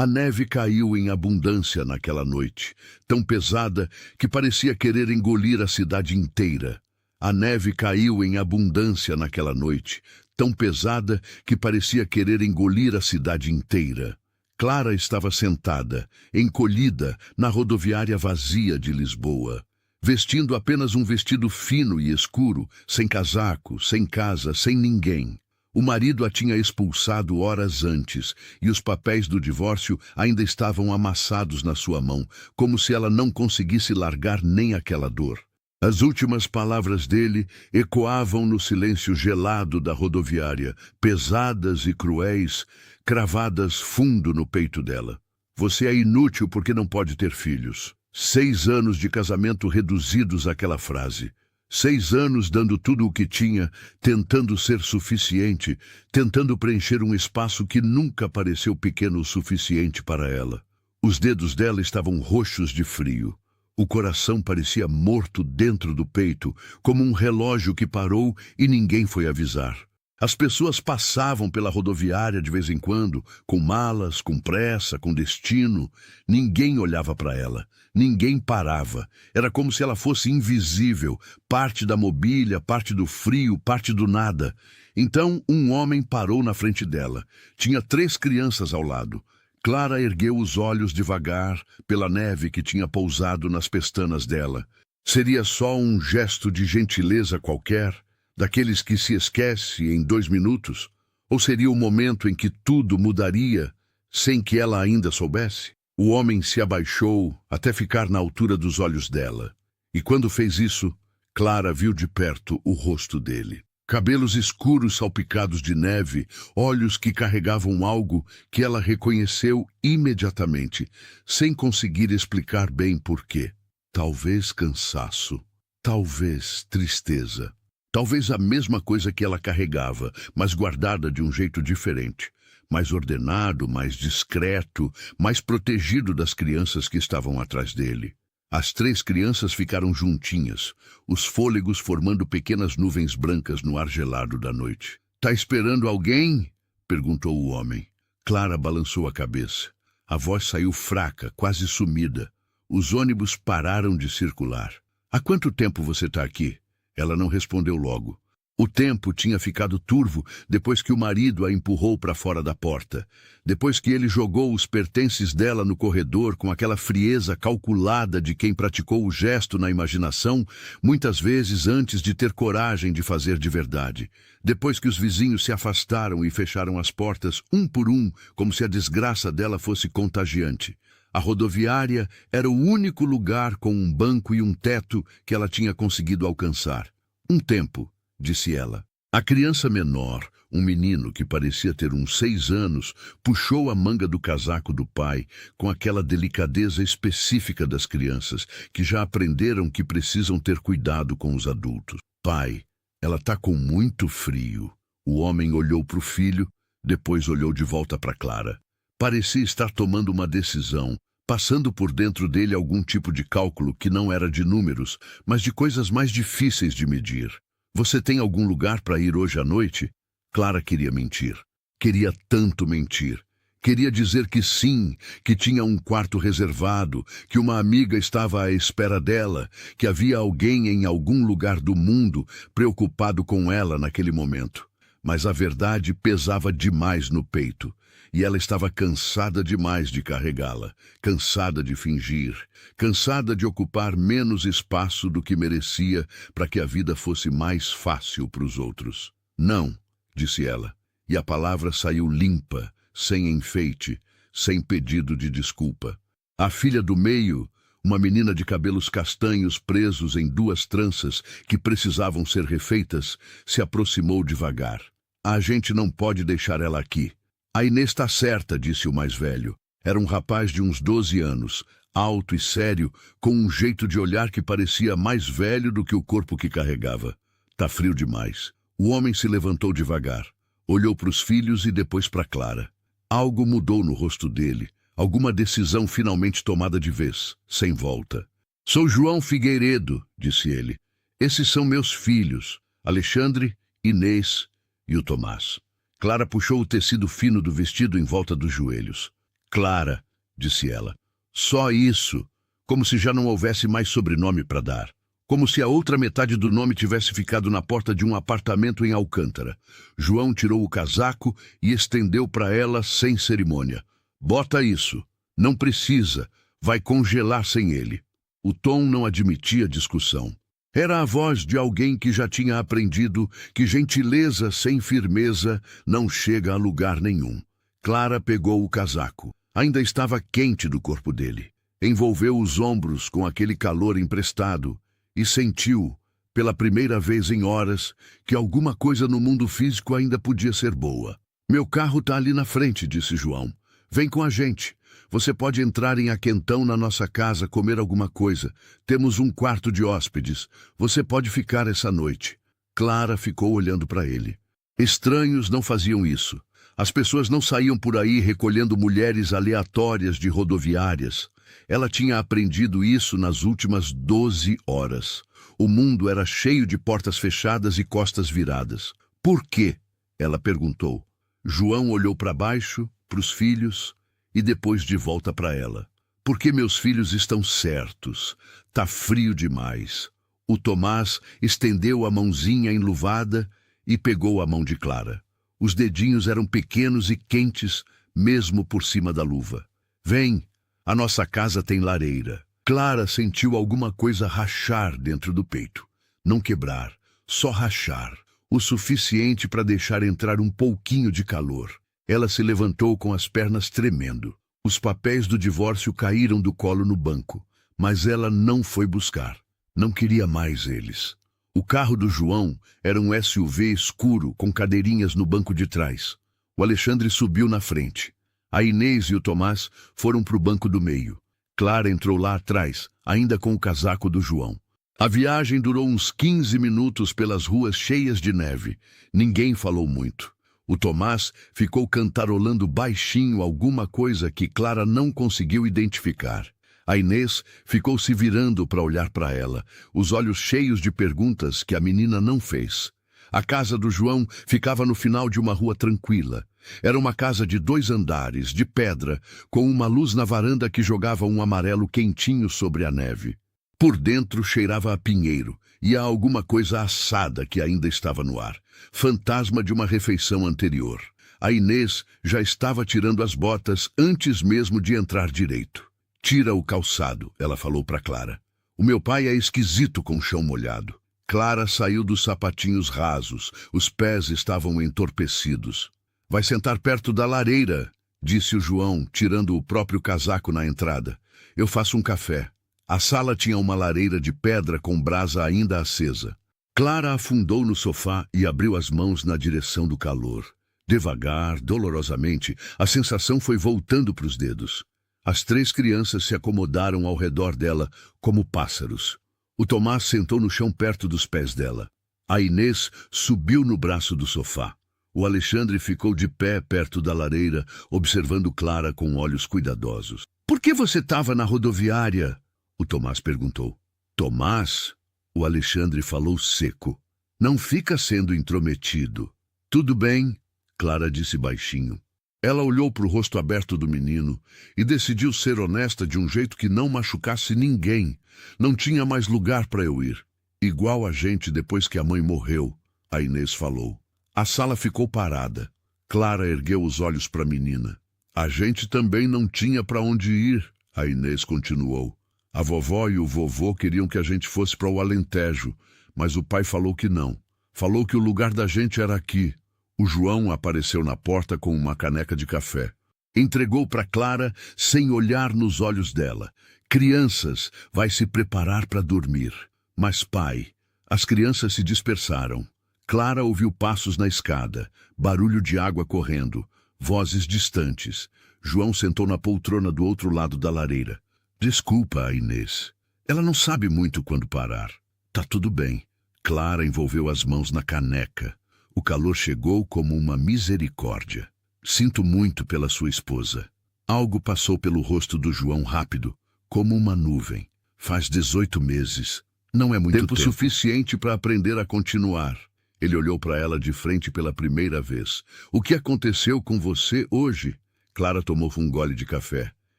A neve caiu em abundância naquela noite, tão pesada que parecia querer engolir a cidade inteira. A neve caiu em abundância naquela noite, tão pesada que parecia querer engolir a cidade inteira. Clara estava sentada, encolhida, na rodoviária vazia de Lisboa, vestindo apenas um vestido fino e escuro, sem casaco, sem casa, sem ninguém. O marido a tinha expulsado horas antes, e os papéis do divórcio ainda estavam amassados na sua mão, como se ela não conseguisse largar nem aquela dor. As últimas palavras dele ecoavam no silêncio gelado da rodoviária, pesadas e cruéis, cravadas fundo no peito dela. Você é inútil porque não pode ter filhos. 6 anos de casamento reduzidos àquela frase. 6 anos dando tudo o que tinha, tentando ser suficiente, tentando preencher um espaço que nunca pareceu pequeno o suficiente para ela. Os dedos dela estavam roxos de frio. O coração parecia morto dentro do peito, como um relógio que parou e ninguém foi avisar. As pessoas passavam pela rodoviária de vez em quando, com malas, com pressa, com destino. Ninguém olhava para ela, ninguém parava. Era como se ela fosse invisível, parte da mobília, parte do frio, parte do nada. Então um homem parou na frente dela. Tinha 3 crianças ao lado. Clara ergueu os olhos devagar pela neve que tinha pousado nas pestanas dela. Seria só um gesto de gentileza qualquer? Daqueles que se esquece em 2 minutos? Ou seria o momento em que tudo mudaria sem que ela ainda soubesse? O homem se abaixou até ficar na altura dos olhos dela. E quando fez isso, Clara viu de perto o rosto dele. Cabelos escuros salpicados de neve, olhos que carregavam algo que ela reconheceu imediatamente, sem conseguir explicar bem por quê. Talvez cansaço, talvez tristeza. Talvez a mesma coisa que ela carregava, mas guardada de um jeito diferente. Mais ordenado, mais discreto, mais protegido das crianças que estavam atrás dele. As 3 crianças ficaram juntinhas, os fôlegos formando pequenas nuvens brancas no ar gelado da noite. "Tá esperando alguém?" perguntou o homem. Clara balançou a cabeça. A voz saiu fraca, quase sumida. Os ônibus pararam de circular. "Há quanto tempo você está aqui?" Ela não respondeu logo. O tempo tinha ficado turvo depois que o marido a empurrou para fora da porta. Depois que ele jogou os pertences dela no corredor com aquela frieza calculada de quem praticou o gesto na imaginação, muitas vezes antes de ter coragem de fazer de verdade. Depois que os vizinhos se afastaram e fecharam as portas um por um, como se a desgraça dela fosse contagiante. A rodoviária era o único lugar com um banco e um teto que ela tinha conseguido alcançar. "Um tempo", disse ela. A criança menor, um menino que parecia ter uns 6 anos, puxou a manga do casaco do pai com aquela delicadeza específica das crianças, que já aprenderam que precisam ter cuidado com os adultos. "Pai, ela tá com muito frio." O homem olhou para o filho, depois olhou de volta para Clara. Parecia estar tomando uma decisão, passando por dentro dele algum tipo de cálculo que não era de números, mas de coisas mais difíceis de medir. "Você tem algum lugar para ir hoje à noite?" Clara queria mentir. Queria tanto mentir. Queria dizer que sim, que tinha um quarto reservado, que uma amiga estava à espera dela, que havia alguém em algum lugar do mundo preocupado com ela naquele momento. Mas a verdade pesava demais no peito. E ela estava cansada demais de carregá-la, cansada de fingir, cansada de ocupar menos espaço do que merecia para que a vida fosse mais fácil para os outros. "Não", disse ela, e a palavra saiu limpa, sem enfeite, sem pedido de desculpa. A filha do meio, uma menina de cabelos castanhos presos em 2 tranças que precisavam ser refeitas, se aproximou devagar. "A gente não pode deixar ela aqui." "A Inês está certa", disse o mais velho. Era um rapaz de uns 12 anos, alto e sério, com um jeito de olhar que parecia mais velho do que o corpo que carregava. "Tá frio demais." O homem se levantou devagar, olhou para os filhos e depois para Clara. Algo mudou no rosto dele, alguma decisão finalmente tomada de vez, sem volta. "Sou João Figueiredo", disse ele. "Esses são meus filhos, Alexandre, Inês e o Tomás." Clara puxou o tecido fino do vestido em volta dos joelhos. Clara, disse ela. Só isso, como se já não houvesse mais sobrenome para dar. Como se a outra metade do nome tivesse ficado na porta de um apartamento em Alcântara. João tirou o casaco e estendeu para ela sem cerimônia. Bota isso. Não precisa. Vai congelar sem ele. O tom não admitia discussão. Era a voz de alguém que já tinha aprendido que gentileza sem firmeza não chega a lugar nenhum. Clara pegou o casaco. Ainda estava quente do corpo dele. Envolveu os ombros com aquele calor emprestado e sentiu, pela primeira vez em horas, que alguma coisa no mundo físico ainda podia ser boa. Meu carro tá ali na frente, disse João. Vem com a gente. Você pode entrar em Aquentão na nossa casa, comer alguma coisa. Temos um quarto de hóspedes. Você pode ficar essa noite. Clara ficou olhando para ele. Estranhos não faziam isso. As pessoas não saíam por aí recolhendo mulheres aleatórias de rodoviárias. Ela tinha aprendido isso nas últimas 12 horas. O mundo era cheio de portas fechadas e costas viradas. Por quê? Ela perguntou. João olhou para baixo, para os filhos, e depois de volta para ela. Porque meus filhos estão certos. Tá frio demais. O Tomás estendeu a mãozinha enluvada e pegou a mão de Clara. Os dedinhos eram pequenos e quentes, mesmo por cima da luva. Vem, a nossa casa tem lareira. Clara sentiu alguma coisa rachar dentro do peito. Não quebrar, só rachar. O suficiente para deixar entrar um pouquinho de calor. Ela se levantou com as pernas tremendo. Os papéis do divórcio caíram do colo no banco, mas ela não foi buscar. Não queria mais eles. O carro do João era um SUV escuro com cadeirinhas no banco de trás. O Alexandre subiu na frente. A Inês e o Tomás foram para o banco do meio. Clara entrou lá atrás, ainda com o casaco do João. A viagem durou uns 15 minutos pelas ruas cheias de neve. Ninguém falou muito. O Tomás ficou cantarolando baixinho alguma coisa que Clara não conseguiu identificar. A Inês ficou se virando para olhar para ela, os olhos cheios de perguntas que a menina não fez. A casa do João ficava no final de uma rua tranquila. Era uma casa de 2 andares, de pedra, com uma luz na varanda que jogava um amarelo quentinho sobre a neve. Por dentro cheirava a pinheiro e a alguma coisa assada que ainda estava no ar, fantasma de uma refeição anterior. A Inês já estava tirando as botas antes mesmo de entrar direito. Tira o calçado, ela falou para Clara. O meu pai é esquisito com o chão molhado. Clara saiu dos sapatinhos rasos, os pés estavam entorpecidos. Vai sentar perto da lareira, disse o João, tirando o próprio casaco na entrada. Eu faço um café. A sala tinha uma lareira de pedra com brasa ainda acesa. Clara afundou no sofá e abriu as mãos na direção do calor. Devagar, dolorosamente, a sensação foi voltando para os dedos. As 3 crianças se acomodaram ao redor dela, como pássaros. O Tomás sentou no chão perto dos pés dela. A Inês subiu no braço do sofá. O Alexandre ficou de pé perto da lareira, observando Clara com olhos cuidadosos. Por que você estava na rodoviária? O Tomás perguntou. Tomás? O Alexandre falou seco. Não fica sendo intrometido. Tudo bem, Clara disse baixinho. Ela olhou para o rosto aberto do menino e decidiu ser honesta de um jeito que não machucasse ninguém. Não tinha mais lugar para eu ir. Igual a gente depois que a mãe morreu, a Inês falou. A sala ficou parada. Clara ergueu os olhos para a menina. A gente também não tinha para onde ir, a Inês continuou. A vovó e o vovô queriam que a gente fosse para o Alentejo, mas o pai falou que não. Falou que o lugar da gente era aqui. O João apareceu na porta com uma caneca de café. Entregou para Clara sem olhar nos olhos dela. Crianças, vai se preparar para dormir. Mas pai, as crianças se dispersaram. Clara ouviu passos na escada, barulho de água correndo, vozes distantes. João sentou na poltrona do outro lado da lareira. Desculpa, Inês. Ela não sabe muito quando parar. Tá tudo bem. Clara envolveu as mãos na caneca. O calor chegou como uma misericórdia. Sinto muito pela sua esposa. Algo passou pelo rosto do João rápido, como uma nuvem. Faz 18 meses. Não é muito tempo suficiente para aprender a continuar. Ele olhou para ela de frente pela primeira vez. O que aconteceu com você hoje? Clara tomou um gole de café.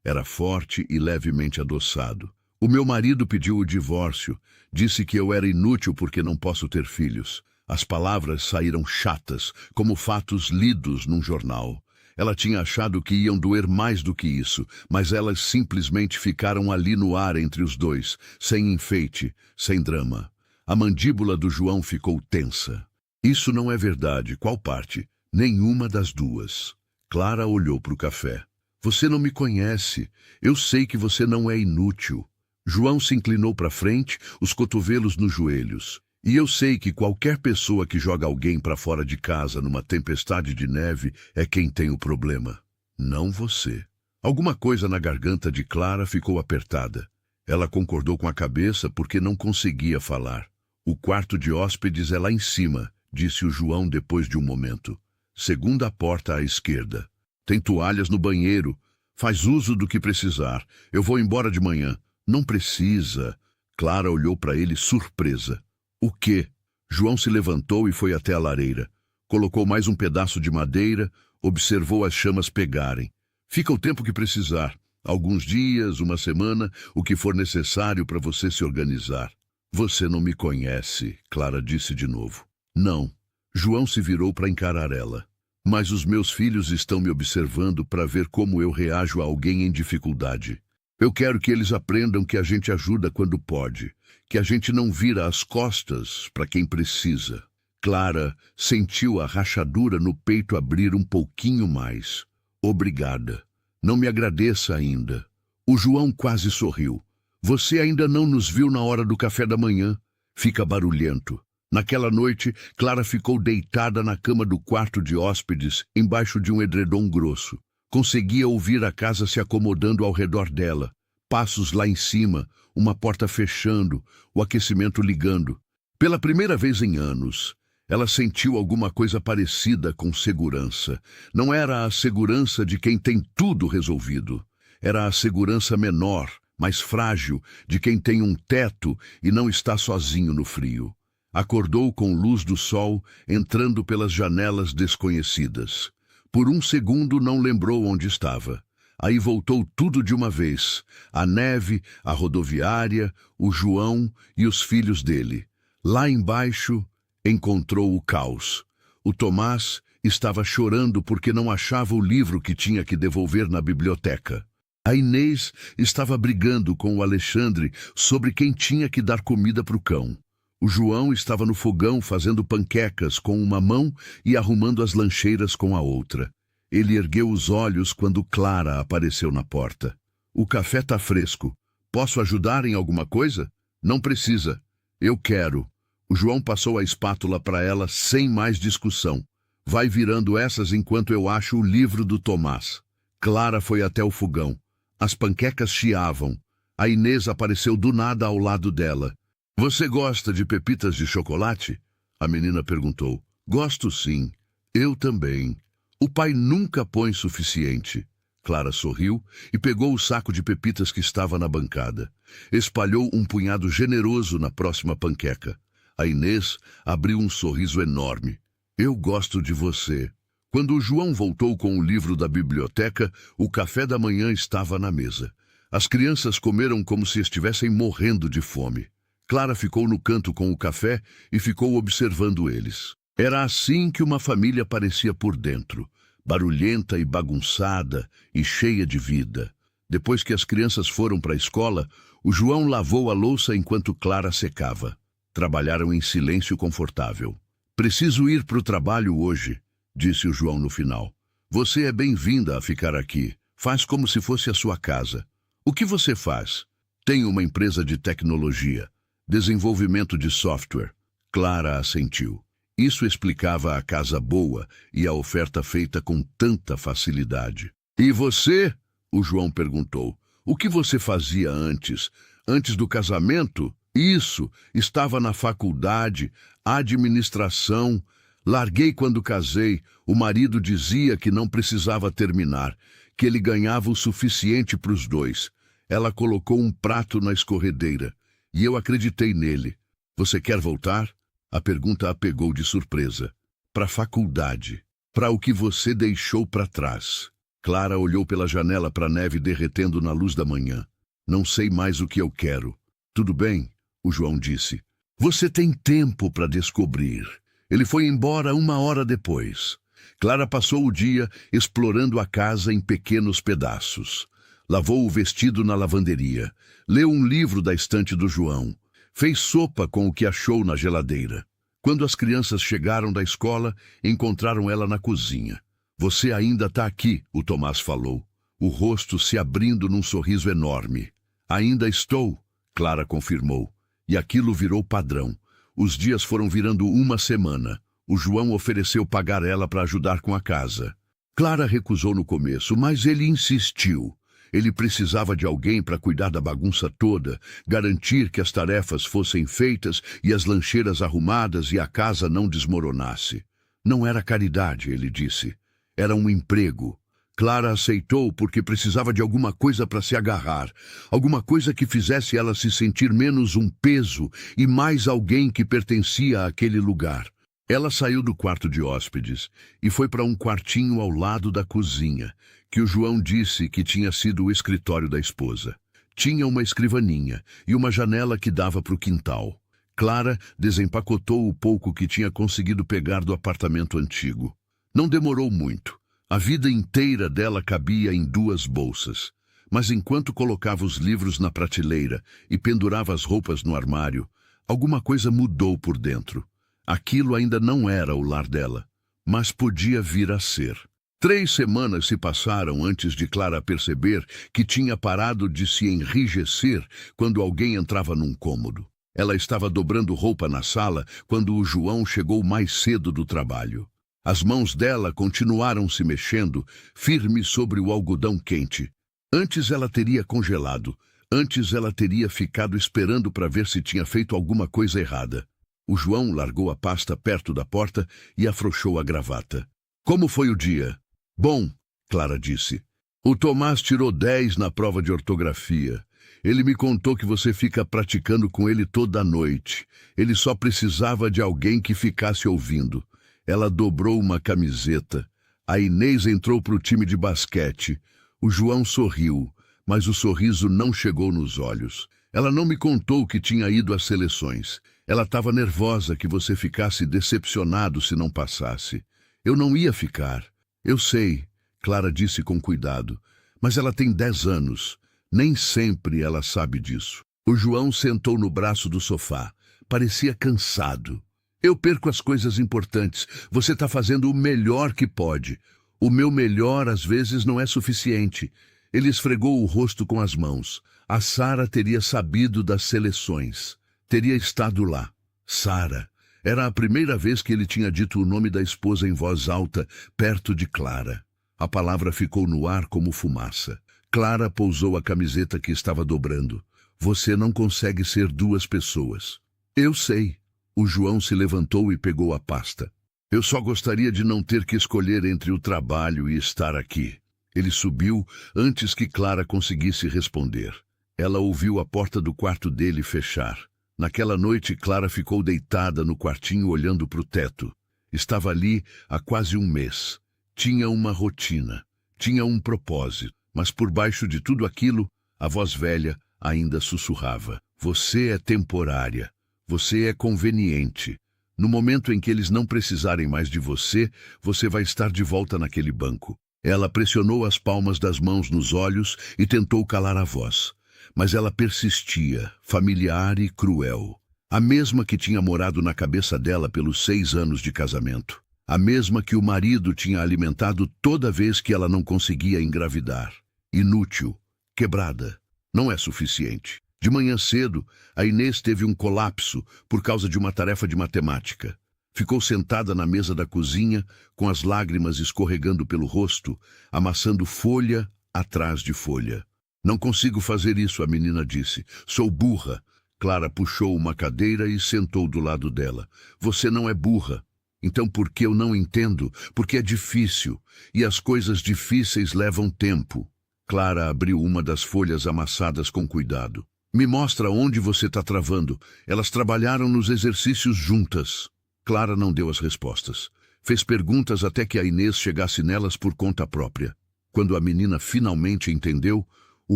Era forte e levemente adoçado. O meu marido pediu o divórcio. Disse que eu era inútil porque não posso ter filhos. As palavras saíram chatas, como fatos lidos num jornal. Ela tinha achado que iam doer mais do que isso, mas elas simplesmente ficaram ali no ar entre os dois, sem enfeite, sem drama. A mandíbula do João ficou tensa. Isso não é verdade. Qual parte? Nenhuma das duas. Clara olhou para o café. Você não me conhece. Eu sei que você não é inútil. João se inclinou para frente, os cotovelos nos joelhos. E eu sei que qualquer pessoa que joga alguém para fora de casa numa tempestade de neve é quem tem o problema. Não você. Alguma coisa na garganta de Clara ficou apertada. Ela concordou com a cabeça porque não conseguia falar. O quarto de hóspedes é lá em cima, disse o João depois de um momento. Segunda porta à esquerda. Tem toalhas no banheiro. Faz uso do que precisar. Eu vou embora de manhã. Não precisa. Clara olhou para ele surpresa. O quê? João se levantou e foi até a lareira. Colocou mais um pedaço de madeira, observou as chamas pegarem. Fica o tempo que precisar. Alguns dias, uma semana, o que for necessário para você se organizar. Você não me conhece, Clara disse de novo. Não. João se virou para encarar ela. Mas os meus filhos estão me observando para ver como eu reajo a alguém em dificuldade. Eu quero que eles aprendam que a gente ajuda quando pode, que a gente não vira as costas para quem precisa. Clara sentiu a rachadura no peito abrir um pouquinho mais. Obrigada. Não me agradeça ainda. O João quase sorriu. Você ainda não nos viu na hora do café da manhã. Fica barulhento. Naquela noite, Clara ficou deitada na cama do quarto de hóspedes, embaixo de um edredom grosso. Conseguia ouvir a casa se acomodando ao redor dela. Passos lá em cima, uma porta fechando, o aquecimento ligando. Pela primeira vez em anos, ela sentiu alguma coisa parecida com segurança. Não era a segurança de quem tem tudo resolvido. Era a segurança menor, mais frágil, de quem tem um teto e não está sozinho no frio. Acordou com luz do sol entrando pelas janelas desconhecidas. Por um segundo não lembrou onde estava. Aí voltou tudo de uma vez. A neve, a rodoviária, o João e os filhos dele. Lá embaixo, encontrou o caos. O Tomás estava chorando porque não achava o livro que tinha que devolver na biblioteca. A Inês estava brigando com o Alexandre sobre quem tinha que dar comida para o cão. O João estava no fogão fazendo panquecas com uma mão e arrumando as lancheiras com a outra. Ele ergueu os olhos quando Clara apareceu na porta. O café tá fresco. Posso ajudar em alguma coisa? Não precisa. Eu quero. O João passou a espátula para ela sem mais discussão. Vai virando essas enquanto eu acho o livro do Tomás. Clara foi até o fogão. As panquecas chiavam. A Inês apareceu do nada ao lado dela. Você gosta de pepitas de chocolate? A menina perguntou. Gosto sim. Eu também. O pai nunca põe suficiente. Clara sorriu e pegou o saco de pepitas que estava na bancada. Espalhou um punhado generoso na próxima panqueca. A Inês abriu um sorriso enorme. Eu gosto de você. Quando o João voltou com o livro da biblioteca, o café da manhã estava na mesa. As crianças comeram como se estivessem morrendo de fome. Clara ficou no canto com o café e ficou observando eles. Era assim que uma família parecia por dentro, barulhenta e bagunçada e cheia de vida. Depois que as crianças foram para a escola, o João lavou a louça enquanto Clara secava. Trabalharam em silêncio confortável. Preciso ir para o trabalho hoje, disse o João no final. Você é bem-vinda a ficar aqui. Faz como se fosse a sua casa. O que você faz? Tenho uma empresa de tecnologia. Desenvolvimento de software. Clara assentiu. Isso explicava a casa boa e a oferta feita com tanta facilidade. E você? O João perguntou. O que você fazia antes? Antes do casamento? Isso, estava na faculdade, administração. Larguei quando casei. O marido dizia que não precisava terminar, que ele ganhava o suficiente para os dois. Ela colocou um prato na escorredeira. E eu acreditei nele. Você quer voltar? A pergunta a pegou de surpresa. Para a faculdade. Para o que você deixou para trás. Clara olhou pela janela para a neve derretendo na luz da manhã. Não sei mais o que eu quero. Tudo bem, o João disse. Você tem tempo para descobrir. Ele foi embora 1 hora depois. Clara passou o dia explorando a casa em pequenos pedaços. Lavou o vestido na lavanderia. Leu um livro da estante do João. Fez sopa com o que achou na geladeira. Quando as crianças chegaram da escola, encontraram ela na cozinha. Você ainda está aqui, o Tomás falou, o rosto se abrindo num sorriso enorme. Ainda estou, Clara confirmou. E aquilo virou padrão. Os dias foram virando 1 semana. O João ofereceu pagar ela para ajudar com a casa. Clara recusou no começo, mas ele insistiu. Ele precisava de alguém para cuidar da bagunça toda, garantir que as tarefas fossem feitas e as lancheiras arrumadas e a casa não desmoronasse. Não era caridade, ele disse. Era um emprego. Clara aceitou porque precisava de alguma coisa para se agarrar, alguma coisa que fizesse ela se sentir menos um peso e mais alguém que pertencia àquele lugar. Ela saiu do quarto de hóspedes e foi para um quartinho ao lado da cozinha, que o João disse que tinha sido o escritório da esposa. Tinha uma escrivaninha e uma janela que dava para o quintal. Clara desempacotou o pouco que tinha conseguido pegar do apartamento antigo. Não demorou muito. A vida inteira dela cabia em 2 bolsas. Mas enquanto colocava os livros na prateleira e pendurava as roupas no armário, alguma coisa mudou por dentro. Aquilo ainda não era o lar dela, mas podia vir a ser. 3 semanas se passaram antes de Clara perceber que tinha parado de se enrijecer quando alguém entrava num cômodo. Ela estava dobrando roupa na sala quando o João chegou mais cedo do trabalho. As mãos dela continuaram se mexendo, firmes sobre o algodão quente. Antes ela teria congelado. Antes ela teria ficado esperando para ver se tinha feito alguma coisa errada. O João largou a pasta perto da porta e afrouxou a gravata. Como foi o dia? Bom, Clara disse. O Tomás tirou 10 na prova de ortografia. Ele me contou que você fica praticando com ele toda a noite. Ele só precisava de alguém que ficasse ouvindo. Ela dobrou uma camiseta. A Inês entrou para o time de basquete. O João sorriu, mas o sorriso não chegou nos olhos. Ela não me contou que tinha ido às seleções. Ela estava nervosa que você ficasse decepcionado se não passasse. Eu não ia ficar. Eu sei, Clara disse com cuidado, mas ela tem 10 anos. Nem sempre ela sabe disso. O João sentou no braço do sofá. Parecia cansado. Eu perco as coisas importantes. Você está fazendo o melhor que pode. O meu melhor, às vezes, não é suficiente. Ele esfregou o rosto com as mãos. A Sara teria sabido das seleções. Teria estado lá. Sara. Era a primeira vez que ele tinha dito o nome da esposa em voz alta, perto de Clara. A palavra ficou no ar como fumaça. Clara pousou a camiseta que estava dobrando. Você não consegue ser 2 pessoas. Eu sei. O João se levantou e pegou a pasta. Eu só gostaria de não ter que escolher entre o trabalho e estar aqui. Ele subiu antes que Clara conseguisse responder. Ela ouviu a porta do quarto dele fechar. Naquela noite, Clara ficou deitada no quartinho olhando para o teto. Estava ali há quase 1 mês. Tinha uma rotina. Tinha um propósito. Mas por baixo de tudo aquilo, a voz velha ainda sussurrava. Você é temporária. Você é conveniente. No momento em que eles não precisarem mais de você, você vai estar de volta naquele banco. Ela pressionou as palmas das mãos nos olhos e tentou calar a voz. Mas ela persistia, familiar e cruel. A mesma que tinha morado na cabeça dela pelos 6 anos de casamento. A mesma que o marido tinha alimentado toda vez que ela não conseguia engravidar. Inútil, quebrada. Não é suficiente. De manhã cedo, a Inês teve um colapso por causa de uma tarefa de matemática. Ficou sentada na mesa da cozinha, com as lágrimas escorregando pelo rosto, amassando folha atrás de folha. Não consigo fazer isso, a menina disse. Sou burra. Clara puxou uma cadeira e sentou do lado dela. Você não é burra. Então por que eu não entendo? Porque é difícil. E as coisas difíceis levam tempo. Clara abriu uma das folhas amassadas com cuidado. Me mostra onde você está travando. Elas trabalharam nos exercícios juntas. Clara não deu as respostas. Fez perguntas até que a Inês chegasse nelas por conta própria. Quando a menina finalmente entendeu, o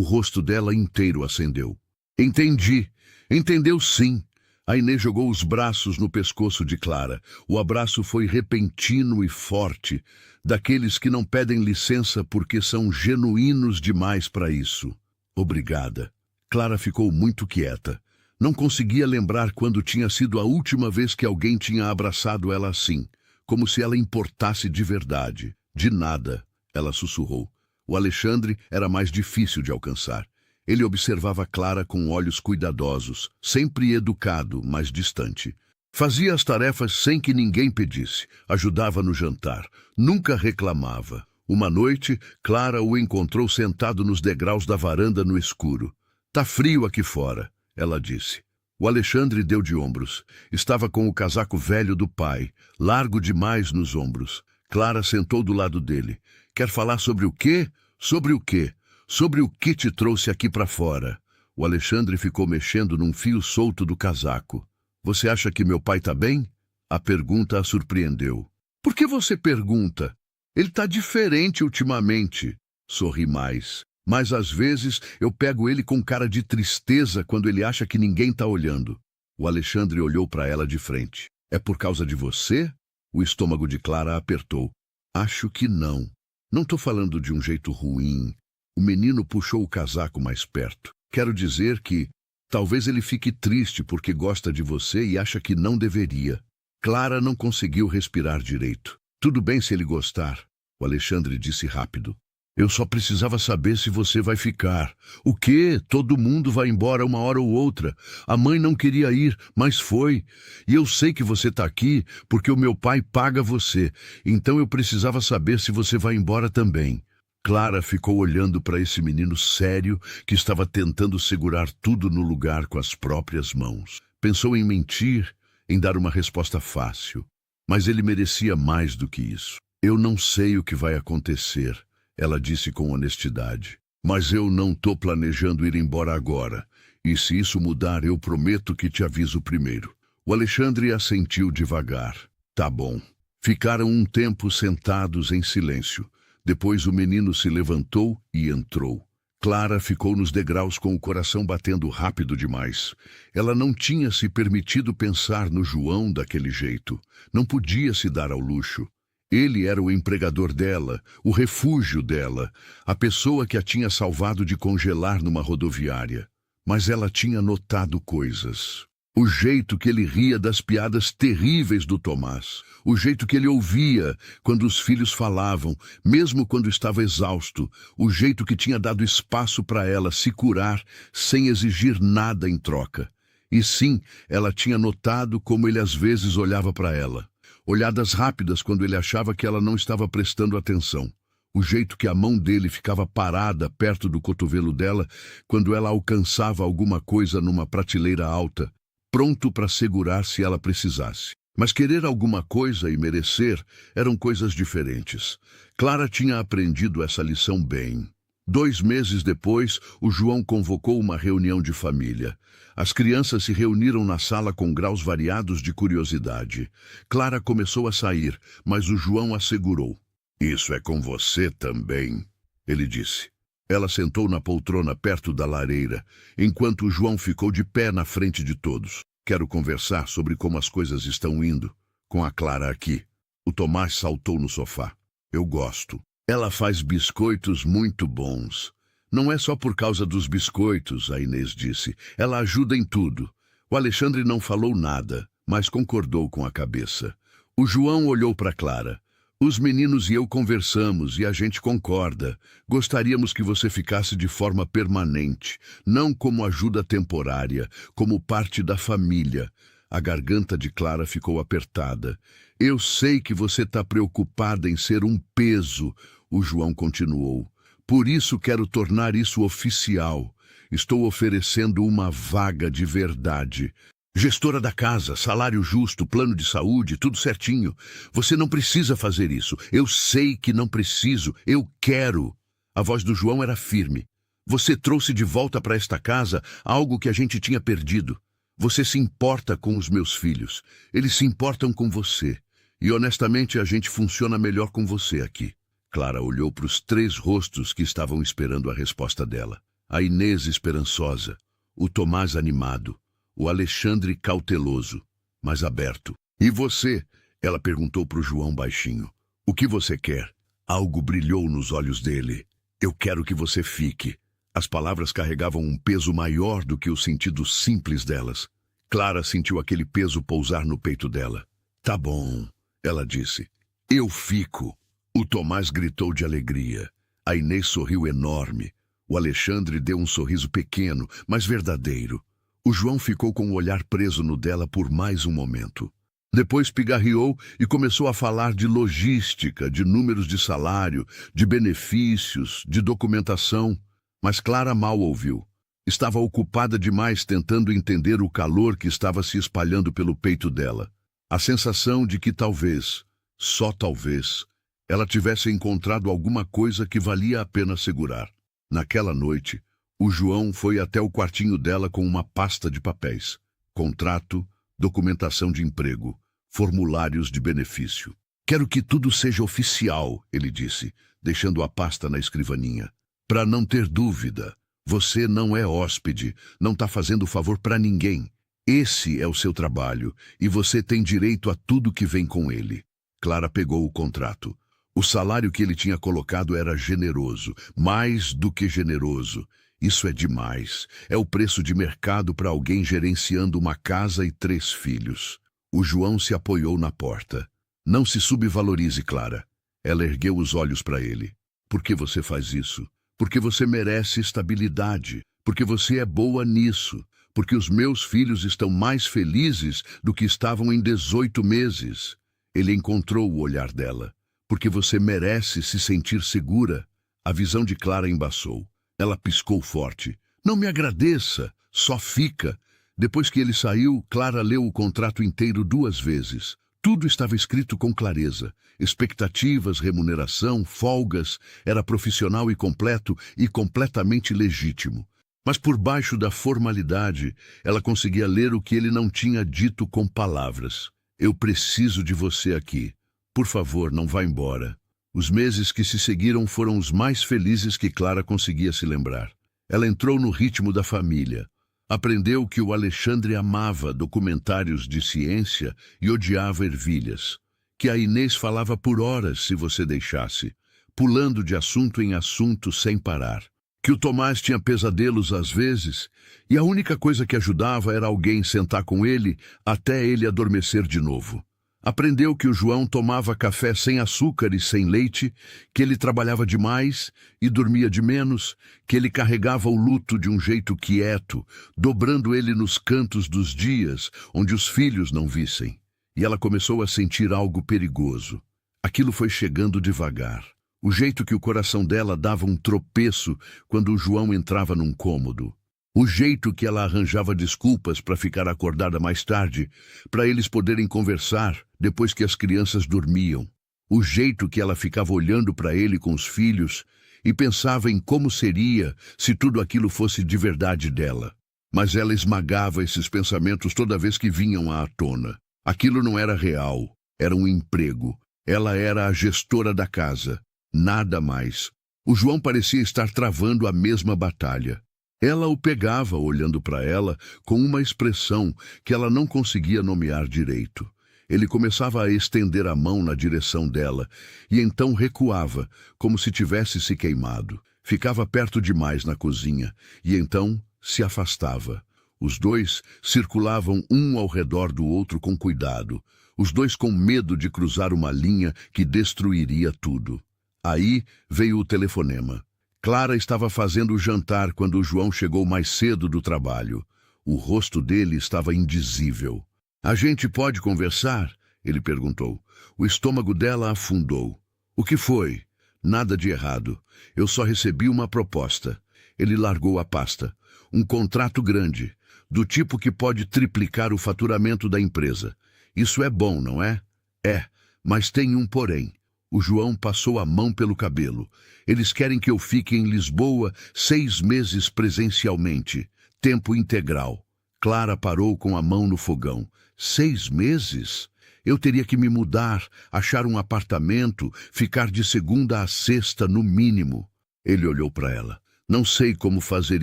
rosto dela inteiro acendeu. Entendi. Entendeu sim. A Inês jogou os braços no pescoço de Clara. O abraço foi repentino e forte, daqueles que não pedem licença porque são genuínos demais para isso. Obrigada. Clara ficou muito quieta. Não conseguia lembrar quando tinha sido a última vez que alguém tinha abraçado ela assim, como se ela importasse de verdade. De nada, ela sussurrou. O Alexandre era mais difícil de alcançar. Ele observava Clara com olhos cuidadosos, sempre educado, mas distante. Fazia as tarefas sem que ninguém pedisse, ajudava no jantar, nunca reclamava. Uma noite, Clara o encontrou sentado nos degraus da varanda no escuro. "Tá frio aqui fora", ela disse. O Alexandre deu de ombros. Estava com o casaco velho do pai, largo demais nos ombros. Clara sentou do lado dele. "Quer falar sobre o quê? Sobre o quê? Sobre o que te trouxe aqui para fora?" O Alexandre ficou mexendo num fio solto do casaco. "Você acha que meu pai tá bem?" A pergunta a surpreendeu. "Por que você pergunta? Ele tá diferente ultimamente." Sorri mais. "Mas às vezes eu pego ele com cara de tristeza quando ele acha que ninguém tá olhando." O Alexandre olhou para ela de frente. "É por causa de você?" O estômago de Clara apertou. "Acho que não. Não tô falando de um jeito ruim." O menino puxou o casaco mais perto. "Quero dizer que talvez ele fique triste porque gosta de você e acha que não deveria." Clara não conseguiu respirar direito. "Tudo bem se ele gostar," o Alexandre disse rápido. "Eu só precisava saber se você vai ficar." "O quê? Todo mundo vai embora uma hora ou outra. A mãe não queria ir, mas foi. E eu sei que você tá aqui porque o meu pai paga você. Então eu precisava saber se você vai embora também." Clara ficou olhando para esse menino sério que estava tentando segurar tudo no lugar com as próprias mãos. Pensou em mentir, em dar uma resposta fácil. Mas ele merecia mais do que isso. "Eu não sei o que vai acontecer," ela disse com honestidade. "Mas eu não tô planejando ir embora agora. E se isso mudar, eu prometo que te aviso primeiro." O Alexandre assentiu devagar. "Tá bom." Ficaram um tempo sentados em silêncio. Depois o menino se levantou e entrou. Clara ficou nos degraus com o coração batendo rápido demais. Ela não tinha se permitido pensar no João daquele jeito. Não podia se dar ao luxo. Ele era o empregador dela, o refúgio dela, a pessoa que a tinha salvado de congelar numa rodoviária. Mas ela tinha notado coisas. O jeito que ele ria das piadas terríveis do Tomás. O jeito que ele ouvia quando os filhos falavam, mesmo quando estava exausto. O jeito que tinha dado espaço para ela se curar sem exigir nada em troca. E sim, ela tinha notado como ele às vezes olhava para ela. Olhadas rápidas quando ele achava que ela não estava prestando atenção. O jeito que a mão dele ficava parada perto do cotovelo dela quando ela alcançava alguma coisa numa prateleira alta, pronto para segurar se ela precisasse. Mas querer alguma coisa e merecer eram coisas diferentes. Clara tinha aprendido essa lição bem. 2 meses depois, o João convocou uma reunião de família. As crianças se reuniram na sala com graus variados de curiosidade. Clara começou a sair, mas o João a segurou. "Isso é com você também," ele disse. Ela sentou na poltrona perto da lareira, enquanto o João ficou de pé na frente de todos. "Quero conversar sobre como as coisas estão indo, com a Clara aqui." O Tomás saltou no sofá. "Eu gosto. Ela faz biscoitos muito bons." "Não é só por causa dos biscoitos," a Inês disse. "Ela ajuda em tudo." O Alexandre não falou nada, mas concordou com a cabeça. O João olhou para Clara. "Os meninos e eu conversamos e a gente concorda. Gostaríamos que você ficasse de forma permanente, não como ajuda temporária, como parte da família." A garganta de Clara ficou apertada. "Eu sei que você está preocupada em ser um peso," o João continuou. "Por isso quero tornar isso oficial. Estou oferecendo uma vaga de verdade. Gestora da casa, salário justo, plano de saúde, tudo certinho. Você não precisa fazer isso. Eu sei que não preciso. Eu quero." A voz do João era firme. "Você trouxe de volta para esta casa algo que a gente tinha perdido. Você se importa com os meus filhos. Eles se importam com você. E honestamente a gente funciona melhor com você aqui." Clara olhou para os 3 rostos que estavam esperando a resposta dela. A Inês esperançosa, o Tomás animado, o Alexandre cauteloso, mas aberto. E você? Ela perguntou para o João baixinho. O que você quer? Algo brilhou nos olhos dele. Eu quero que você fique. As palavras carregavam um peso maior do que o sentido simples delas. Clara sentiu aquele peso pousar no peito dela. Tá bom, ela disse. Eu fico. O Tomás gritou de alegria. A Inês sorriu enorme. O Alexandre deu um sorriso pequeno, mas verdadeiro. O João ficou com o olhar preso no dela por mais um momento. Depois pigarreou e começou a falar de logística, de números de salário, de benefícios, de documentação. Mas Clara mal ouviu. Estava ocupada demais tentando entender o calor que estava se espalhando pelo peito dela. A sensação de que talvez, só talvez, ela tivesse encontrado alguma coisa que valia a pena segurar. Naquela noite, o João foi até o quartinho dela com uma pasta de papéis. Contrato, documentação de emprego, formulários de benefício. Quero que tudo seja oficial, ele disse, deixando a pasta na escrivaninha. Para não ter dúvida, você não é hóspede, não está fazendo favor para ninguém. Esse é o seu trabalho e você tem direito a tudo que vem com ele. Clara pegou o contrato. O salário que ele tinha colocado era generoso, mais do que generoso. Isso é demais. É o preço de mercado para alguém gerenciando uma casa e 3 filhos. O João se apoiou na porta. Não se subvalorize, Clara. Ela ergueu os olhos para ele. Por que você faz isso? Porque você merece estabilidade. Porque você é boa nisso. Porque os meus filhos estão mais felizes do que estavam em 18 meses. Ele encontrou o olhar dela. Porque você merece se sentir segura. A visão de Clara embaçou. Ela piscou forte. Não me agradeça, só fica. Depois que ele saiu, Clara leu o contrato inteiro 2 vezes. Tudo estava escrito com clareza. Expectativas, remuneração, folgas. Era profissional e completo e completamente legítimo. Mas por baixo da formalidade, ela conseguia ler o que ele não tinha dito com palavras. Eu preciso de você aqui. Por favor, não vá embora. Os meses que se seguiram foram os mais felizes que Clara conseguia se lembrar. Ela entrou no ritmo da família. Aprendeu que o Alexandre amava documentários de ciência e odiava ervilhas. Que a Inês falava por horas se você deixasse, pulando de assunto em assunto sem parar. Que o Tomás tinha pesadelos às vezes, e a única coisa que ajudava era alguém sentar com ele até ele adormecer de novo. Aprendeu que o João tomava café sem açúcar e sem leite, que ele trabalhava demais e dormia de menos, que ele carregava o luto de um jeito quieto, dobrando ele nos cantos dos dias, onde os filhos não vissem. E ela começou a sentir algo perigoso. Aquilo foi chegando devagar. O jeito que o coração dela dava um tropeço quando o João entrava num cômodo. O jeito que ela arranjava desculpas para ficar acordada mais tarde, para eles poderem conversar depois que as crianças dormiam. O jeito que ela ficava olhando para ele com os filhos e pensava em como seria se tudo aquilo fosse de verdade dela. Mas ela esmagava esses pensamentos toda vez que vinham à tona. Aquilo não era real, era um emprego. Ela era a gestora da casa, nada mais. O João parecia estar travando a mesma batalha. Ela o pegava olhando para ela com uma expressão que ela não conseguia nomear direito. Ele começava a estender a mão na direção dela e então recuava, como se tivesse se queimado. Ficava perto demais na cozinha e então se afastava. Os dois circulavam um ao redor do outro com cuidado, os dois com medo de cruzar uma linha que destruiria tudo. Aí veio o telefonema. Clara estava fazendo o jantar quando o João chegou mais cedo do trabalho. O rosto dele estava indizível. A gente pode conversar? Ele perguntou. O estômago dela afundou. O que foi? Nada de errado. Eu só recebi uma proposta. Ele largou a pasta. Um contrato grande, do tipo que pode triplicar o faturamento da empresa. Isso é bom, não é? É, mas tem um porém. O João passou a mão pelo cabelo. Eles querem que eu fique em Lisboa 6 meses presencialmente, tempo integral. Clara parou com a mão no fogão. 6 meses? Eu teria que me mudar, achar um apartamento, ficar de segunda a sexta no mínimo. Ele olhou para ela. Não sei como fazer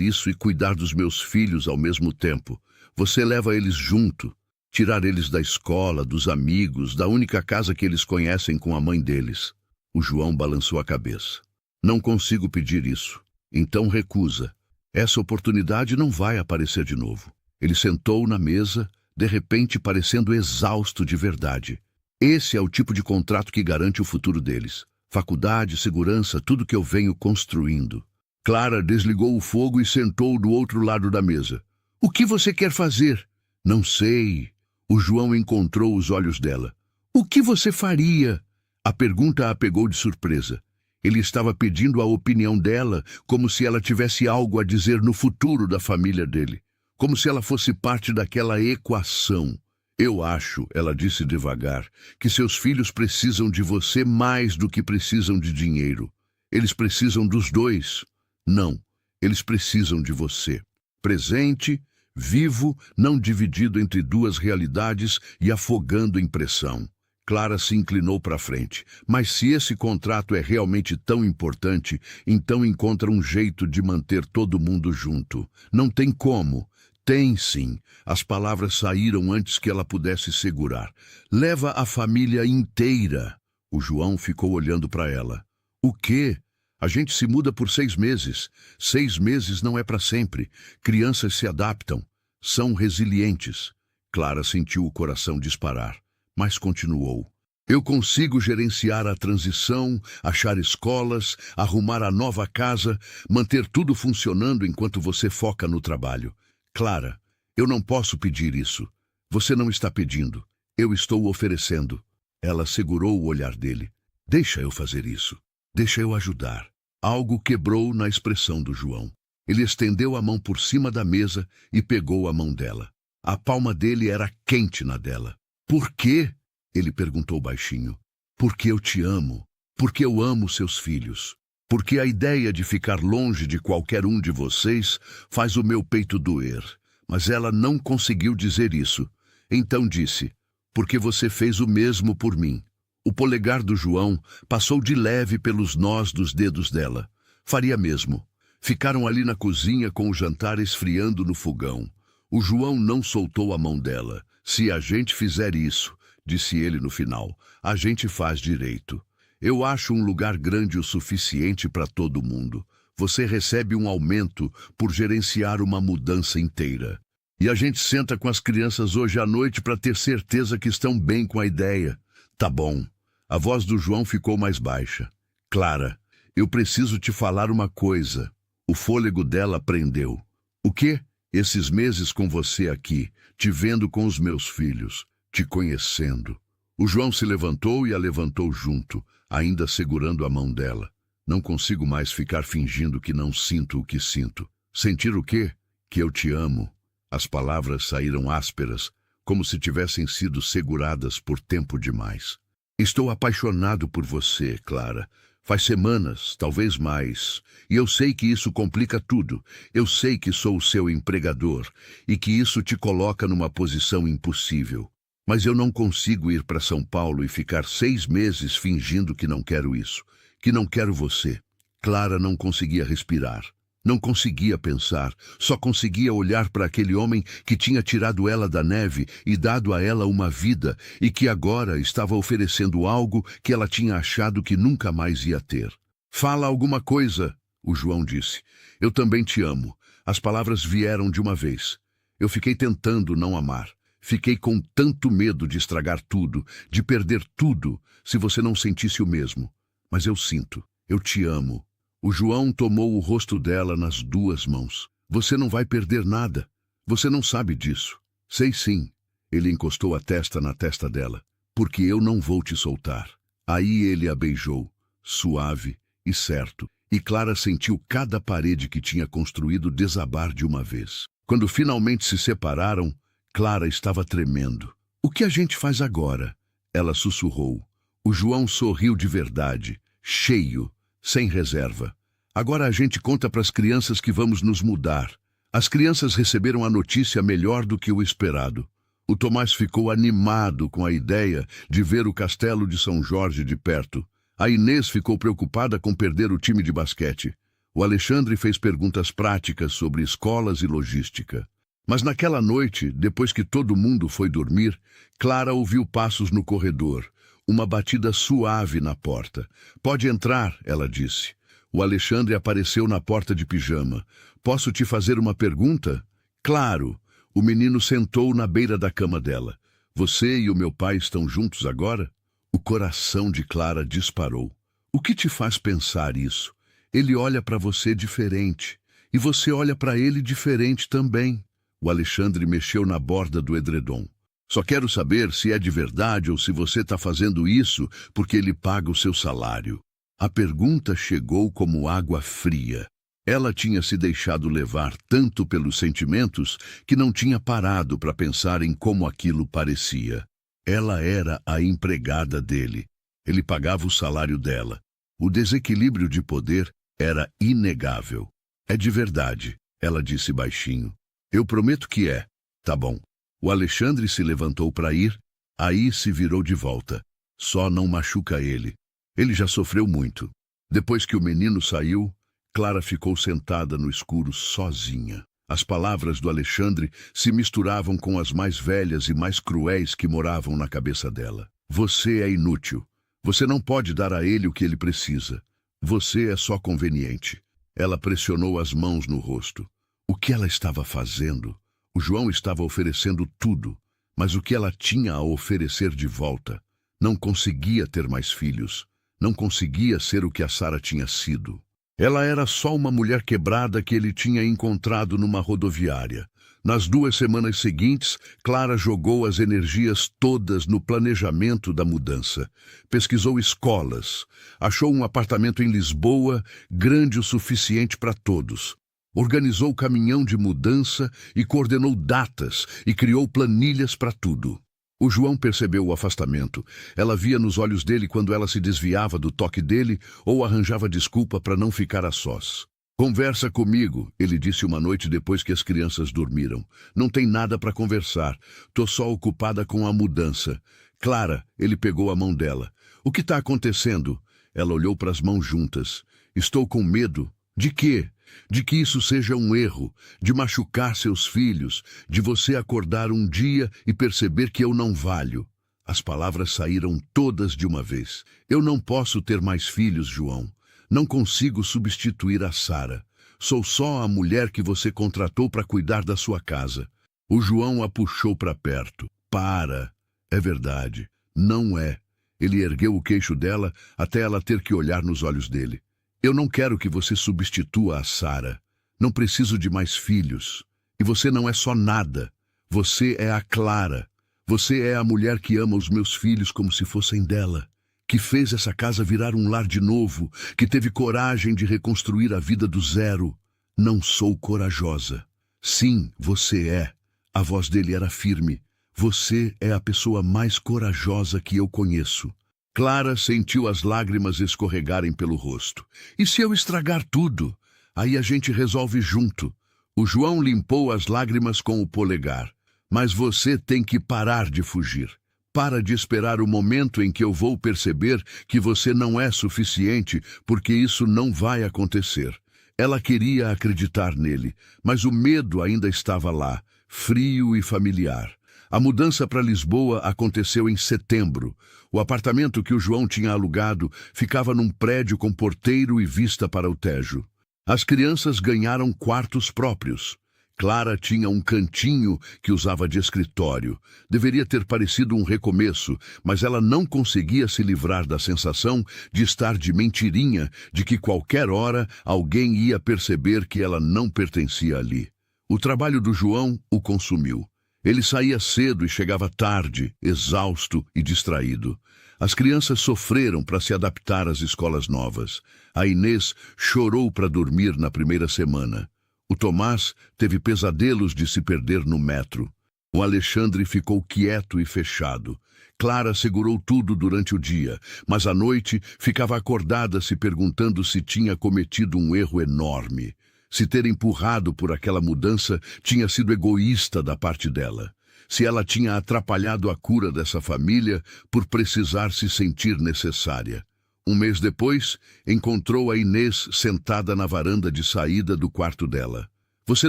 isso e cuidar dos meus filhos ao mesmo tempo. Você leva eles junto. Tirar eles da escola, dos amigos, da única casa que eles conhecem com a mãe deles. O João balançou a cabeça. Não consigo pedir isso. Então recusa. Essa oportunidade não vai aparecer de novo. Ele sentou na mesa, de repente parecendo exausto de verdade. Esse é o tipo de contrato que garante o futuro deles. Faculdade, segurança, tudo que eu venho construindo. Clara desligou o fogo e sentou do outro lado da mesa. O que você quer fazer? Não sei. O João encontrou os olhos dela. O que você faria? A pergunta a pegou de surpresa. Ele estava pedindo a opinião dela, como se ela tivesse algo a dizer no futuro da família dele. Como se ela fosse parte daquela equação. Eu acho, ela disse devagar, que seus filhos precisam de você mais do que precisam de dinheiro. Eles precisam dos dois. Não, eles precisam de você. Presente, vivo, não dividido entre duas realidades e afogando em pressão. Clara se inclinou para frente. Mas se esse contrato é realmente tão importante, então encontra um jeito de manter todo mundo junto. Não tem como. Tem sim. As palavras saíram antes que ela pudesse segurar. Leva a família inteira. O João ficou olhando para ela. O quê? A gente se muda por 6 meses. 6 meses não é para sempre. Crianças se adaptam. São resilientes. Clara sentiu o coração disparar, mas continuou. Eu consigo gerenciar a transição, achar escolas, arrumar a nova casa, manter tudo funcionando enquanto você foca no trabalho. Clara, eu não posso pedir isso. Você não está pedindo. Eu estou oferecendo. Ela segurou o olhar dele. Deixa eu fazer isso. Deixa eu ajudar. Algo quebrou na expressão do João. Ele estendeu a mão por cima da mesa e pegou a mão dela. A palma dele era quente na dela. Por quê? Ele perguntou baixinho. Porque eu te amo. Porque eu amo seus filhos. Porque a ideia de ficar longe de qualquer um de vocês faz o meu peito doer. Mas ela não conseguiu dizer isso. Então disse, porque você fez o mesmo por mim. O polegar do João passou de leve pelos nós dos dedos dela. Faria mesmo. Ficaram ali na cozinha com o jantar esfriando no fogão. O João não soltou a mão dela. Se a gente fizer isso, disse ele no final, a gente faz direito. Eu acho um lugar grande o suficiente para todo mundo. Você recebe um aumento por gerenciar uma mudança inteira. E a gente senta com as crianças hoje à noite para ter certeza que estão bem com a ideia. Tá bom. A voz do João ficou mais baixa. Clara, eu preciso te falar uma coisa. O fôlego dela prendeu. O quê? Esses meses com você aqui, te vendo com os meus filhos, te conhecendo. O João se levantou e a levantou junto, ainda segurando a mão dela. Não consigo mais ficar fingindo que não sinto o que sinto. Sentir o quê? Que eu te amo. As palavras saíram ásperas, como se tivessem sido seguradas por tempo demais. Estou apaixonado por você, Clara. Faz semanas, talvez mais. E eu sei que isso complica tudo. Eu sei que sou o seu empregador e que isso te coloca numa posição impossível. Mas eu não consigo ir para São Paulo e ficar 6 meses fingindo que não quero isso, que não quero você. Clara não conseguia respirar. Não conseguia pensar, só conseguia olhar para aquele homem que tinha tirado ela da neve e dado a ela uma vida e que agora estava oferecendo algo que ela tinha achado que nunca mais ia ter. Fala alguma coisa, o João disse. Eu também te amo. As palavras vieram de uma vez. Eu fiquei tentando não amar. Fiquei com tanto medo de estragar tudo, de perder tudo, se você não sentisse o mesmo. Mas eu sinto. Eu te amo. O João tomou o rosto dela nas 2 mãos. Você não vai perder nada. Você não sabe disso. Sei sim. Ele encostou a testa na testa dela. Porque eu não vou te soltar. Aí ele a beijou, suave e certo. E Clara sentiu cada parede que tinha construído desabar de uma vez. Quando finalmente se separaram, Clara estava tremendo. O que a gente faz agora? Ela sussurrou. O João sorriu de verdade, cheio, sem reserva. Agora a gente conta para as crianças que vamos nos mudar. As crianças receberam a notícia melhor do que o esperado. O Tomás ficou animado com a ideia de ver o castelo de São Jorge de perto. A Inês ficou preocupada com perder o time de basquete. O Alexandre fez perguntas práticas sobre escolas e logística. Mas naquela noite, depois que todo mundo foi dormir, Clara ouviu passos no corredor, uma batida suave na porta. "Pode entrar", ela disse. O Alexandre apareceu na porta de pijama. "Posso te fazer uma pergunta?" "Claro." O menino sentou na beira da cama dela. "Você e o meu pai estão juntos agora?" O coração de Clara disparou. "O que te faz pensar isso? Ele olha para você diferente. E você olha para ele diferente também." O Alexandre mexeu na borda do edredom. "Só quero saber se é de verdade ou se você está fazendo isso porque ele paga o seu salário." A pergunta chegou como água fria. Ela tinha se deixado levar tanto pelos sentimentos que não tinha parado para pensar em como aquilo parecia. Ela era a empregada dele. Ele pagava o salário dela. O desequilíbrio de poder era inegável. "É de verdade", ela disse baixinho. "Eu prometo que é." "Tá bom." O Alexandre se levantou para ir, aí se virou de volta. "Só não machuca ele. Ele já sofreu muito." Depois que o menino saiu, Clara ficou sentada no escuro sozinha. As palavras do Alexandre se misturavam com as mais velhas e mais cruéis que moravam na cabeça dela. "Você é inútil. Você não pode dar a ele o que ele precisa. Você é só conveniente." Ela pressionou as mãos no rosto. O que ela estava fazendo? O João estava oferecendo tudo, mas o que ela tinha a oferecer de volta? Não conseguia ter mais filhos. Não conseguia ser o que a Sara tinha sido. Ela era só uma mulher quebrada que ele tinha encontrado numa rodoviária. Nas 2 semanas seguintes, Clara jogou as energias todas no planejamento da mudança. Pesquisou escolas, achou um apartamento em Lisboa, grande o suficiente para todos. Organizou caminhão de mudança e coordenou datas e criou planilhas para tudo. O João percebeu o afastamento. Ela via nos olhos dele quando ela se desviava do toque dele ou arranjava desculpa para não ficar a sós. "Conversa comigo", ele disse uma noite depois que as crianças dormiram. "Não tem nada para conversar. Tô só ocupada com a mudança." "Clara", ele pegou a mão dela. "O que está acontecendo?" Ela olhou para as mãos juntas. "Estou com medo." "De quê?" "De que isso seja um erro, de machucar seus filhos, de você acordar um dia e perceber que eu não valho." As palavras saíram todas de uma vez. "Eu não posso ter mais filhos, João. Não consigo substituir a Sara. Sou só a mulher que você contratou para cuidar da sua casa." O João a puxou para perto. "Para." "É verdade. Não é." Ele ergueu o queixo dela até ela ter que olhar nos olhos dele. "Eu não quero que você substitua a Sara. Não preciso de mais filhos. E você não é só nada. Você é a Clara. Você é a mulher que ama os meus filhos como se fossem dela. Que fez essa casa virar um lar de novo. Que teve coragem de reconstruir a vida do zero." "Não sou corajosa." "Sim, você é." A voz dele era firme. "Você é a pessoa mais corajosa que eu conheço." Clara sentiu as lágrimas escorregarem pelo rosto. "E se eu estragar tudo? Aí a gente resolve junto." O João limpou as lágrimas com o polegar. "Mas você tem que parar de fugir. Para de esperar o momento em que eu vou perceber que você não é suficiente, porque isso não vai acontecer." Ela queria acreditar nele, mas o medo ainda estava lá, frio e familiar. A mudança para Lisboa aconteceu em setembro. O apartamento que o João tinha alugado ficava num prédio com porteiro e vista para o Tejo. As crianças ganharam quartos próprios. Clara tinha um cantinho que usava de escritório. Deveria ter parecido um recomeço, mas ela não conseguia se livrar da sensação de estar de mentirinha, de que qualquer hora alguém ia perceber que ela não pertencia ali. O trabalho do João o consumiu. Ele saía cedo e chegava tarde, exausto e distraído. As crianças sofreram para se adaptar às escolas novas. A Inês chorou para dormir na primeira semana. O Tomás teve pesadelos de se perder no metro. O Alexandre ficou quieto e fechado. Clara segurou tudo durante o dia, mas à noite ficava acordada se perguntando se tinha cometido um erro enorme. Se ter empurrado por aquela mudança tinha sido egoísta da parte dela. se ela tinha atrapalhado a cura dessa família por precisar se sentir necessária. Um mês depois, encontrou a Inês sentada na varanda de saída do quarto dela. Você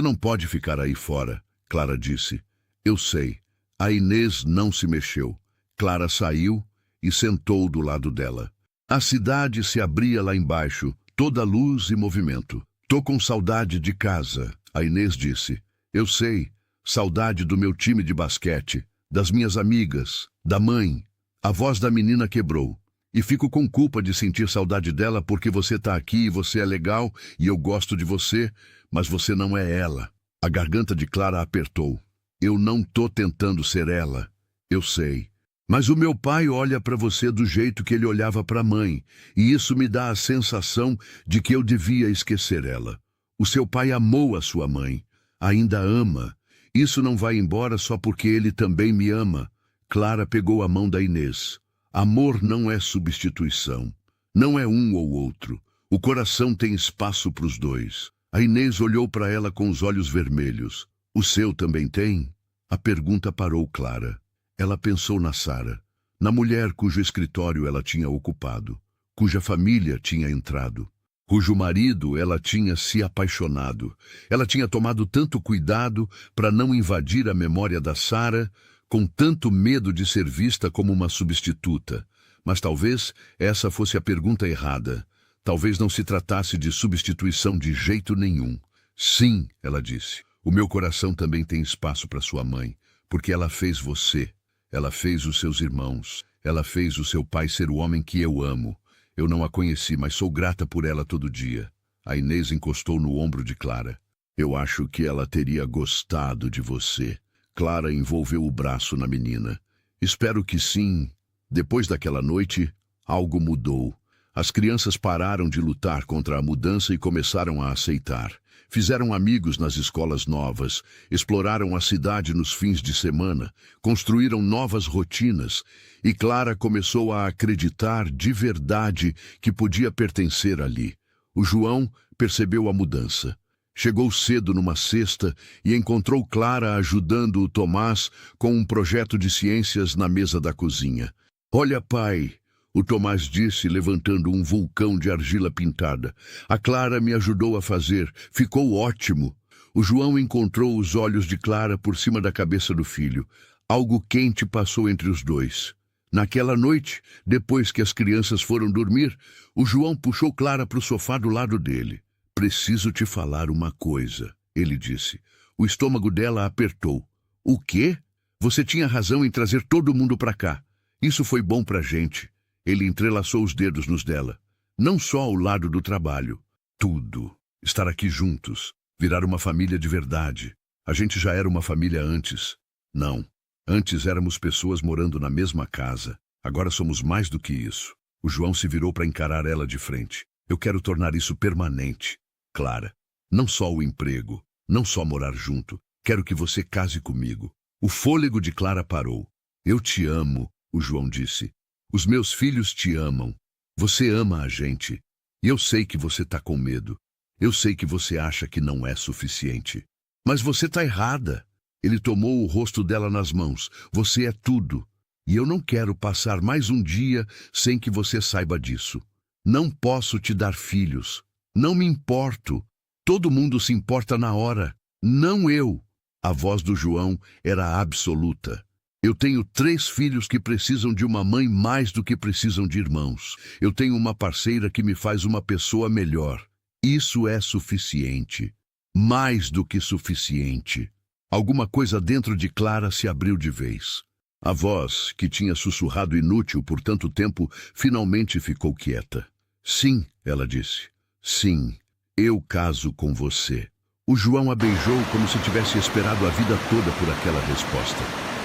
não pode ficar aí fora, Clara disse. Eu sei. A Inês não se mexeu. Clara saiu e sentou do lado dela. A cidade se abria lá embaixo, toda luz e movimento. Tô com saudade de casa, a Inês disse. Eu sei, saudade do meu time de basquete, das minhas amigas, da mãe. A voz da menina quebrou. E fico com culpa de sentir saudade dela porque você tá aqui e você é legal e eu gosto de você, mas você não é ela. A garganta de Clara apertou. Eu não tô tentando ser ela. Eu sei. Mas o meu pai olha para você do jeito que ele olhava para a mãe, e isso me dá a sensação de que eu devia esquecer ela. O seu pai amou a sua mãe. Ainda ama. Isso não vai embora só porque ele também me ama. Clara pegou a mão da Inês. Amor não é substituição. Não é um ou outro. O coração tem espaço para os dois. A Inês olhou para ela com os olhos vermelhos. O seu também tem? A pergunta parou Clara. Ela pensou na Sara, na mulher cujo escritório ela tinha ocupado, cuja família tinha entrado, cujo marido ela tinha se apaixonado. Ela tinha tomado tanto cuidado para não invadir a memória da Sara, com tanto medo de ser vista como uma substituta. Mas talvez essa fosse a pergunta errada. Talvez não se tratasse de substituição de jeito nenhum. Sim, ela disse, o meu coração também tem espaço para sua mãe, porque ela fez você. Ela fez os seus irmãos. Ela fez o seu pai ser o homem que eu amo. Eu não a conheci, mas sou grata por ela todo dia. A Inês encostou no ombro de Clara. Eu acho que ela teria gostado de você. Clara envolveu o braço na menina. Espero que sim. Depois daquela noite, algo mudou. As crianças pararam de lutar contra a mudança e começaram a aceitar. Fizeram amigos nas escolas novas, exploraram a cidade nos fins de semana, construíram novas rotinas, e Clara começou a acreditar de verdade que podia pertencer ali. O João percebeu a mudança. Chegou cedo numa sexta e encontrou Clara ajudando o Tomás com um projeto de ciências na mesa da cozinha. Olha, pai, o Tomás disse, levantando um vulcão de argila pintada. A Clara me ajudou a fazer. Ficou ótimo. O João encontrou os olhos de Clara por cima da cabeça do filho. Algo quente passou entre os dois. Naquela noite, depois que as crianças foram dormir, o João puxou Clara para o sofá do lado dele. Preciso te falar uma coisa, ele disse. O estômago dela apertou. O quê? Você tinha razão em trazer todo mundo para cá. Isso foi bom pra gente. Ele entrelaçou os dedos nos dela. Não só o lado do trabalho. Tudo. Estar aqui juntos. Virar uma família de verdade. A gente já era uma família antes. Não. Antes éramos pessoas morando na mesma casa. Agora somos mais do que isso. O João se virou para encarar ela de frente. Eu quero tornar isso permanente. Clara. Não só o emprego. Não só morar junto. Quero que você case comigo. O fôlego de Clara parou. Eu te amo, o João disse. Os meus filhos te amam. Você ama a gente. E eu sei que você tá com medo. Eu sei que você acha que não é suficiente. Mas você tá errada. Ele tomou o rosto dela nas mãos. Você é tudo. E eu não quero passar mais um dia sem que você saiba disso. Não posso te dar filhos. Não me importo. Todo mundo se importa na hora. Não eu. A voz do João era absoluta. Eu tenho 3 filhos que precisam de uma mãe mais do que precisam de irmãos. Eu tenho uma parceira que me faz uma pessoa melhor. Isso é suficiente. Mais do que suficiente. Alguma coisa dentro de Clara se abriu de vez. A voz, que tinha sussurrado inútil por tanto tempo, finalmente ficou quieta. Sim, ela disse. Sim, eu caso com você. O João a beijou como se tivesse esperado a vida toda por aquela resposta.